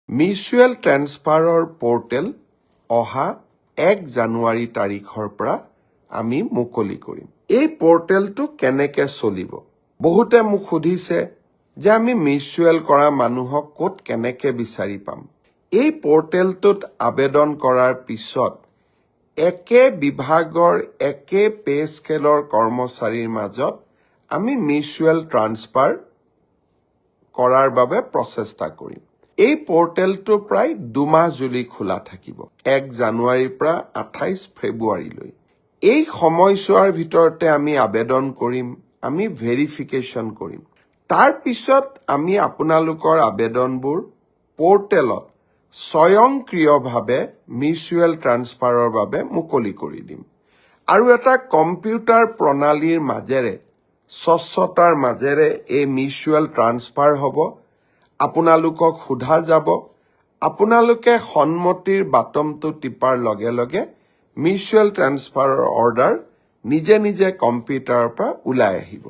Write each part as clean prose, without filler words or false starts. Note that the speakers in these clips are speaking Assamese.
মিউচুৱেল ট্ৰেন্সফাৰৰ পৰ্টেল অহা 1 জানুৱাৰী তাৰিখৰ পৰা আমি মুকলি কৰিম। এই পৰ্টেলটো কেনেকে চলিব? বহুতে মোক সুধিছে যে আমি মিউচুৱেল কৰা মানুহক ক'ত কেনেকে বিচাৰি পাম। এই পৰ্টেলটোত আবেদন কৰাৰ পিছত একে বিভাগৰ একে পে স্কেলৰ কৰ্মচাৰীৰ মাজত আমি মিউচুৱেল ট্ৰান্সফাৰ কৰাৰ বাবে প্ৰচেষ্টা কৰিম। এই পৰ্টেলটো প্ৰায় 2 মাহ জুৰি খোলা থাকিব, 1 জানুৱাৰীৰ পৰা 28 ফেব্ৰুৱাৰীলৈ। এই সময়ছোৱাৰ ভিতৰতে আমি আবেদন কৰিম, আমি ভেৰিফিকেশ্যন কৰিম। তাৰ পিছত আমি আপোনালোকৰ আবেদনবোৰ পৰ্টেলত স্বয়ংক্ৰিয়ভাৱে মিউচুৱেল ট্ৰান্সফাৰৰ বাবে মুকলি কৰি দিম। আৰু এটা কম্পিউটাৰ প্ৰণালীৰ মাজেৰে স্বচ্ছতাৰ মাজেৰে এই মিউচুৱেল ট্ৰান্সফাৰ হ'ব। আপোনালোকক সোধা যাব, আপোনালোকে সন্মতিৰ বাটনটো টিপাৰ লগে লগে মিউচুৱেল ট্ৰান্সফাৰৰ অৰ্ডাৰ নিজে নিজে কম্পিউটাৰৰ পৰা ওলাই আহিব।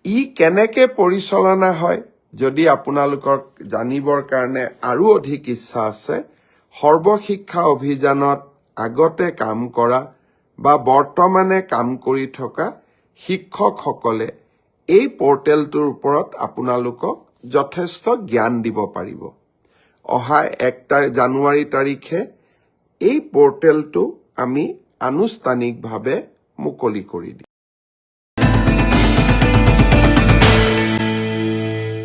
ই কেনেকে পৰিচালনা হয় যদি আপোনালোকক জানিবৰ কাৰণে আৰু অধিক ইচ্ছা আছে, সৰ্বশিক্ষা অভিযানত আগতে কাম কৰা বা বৰ্তমানে কাম কৰি থকা শিক্ষকসকলে এই পৰ্টেলটোৰ ওপৰত আপোনালোকক যথেষ্ট জ্ঞান দিব পাৰিব। অহা 1 জানুৱাৰী তাৰিখে এই পৰ্টেলটো আমি আনুষ্ঠানিকভাৱে মুকলি কৰি দিম।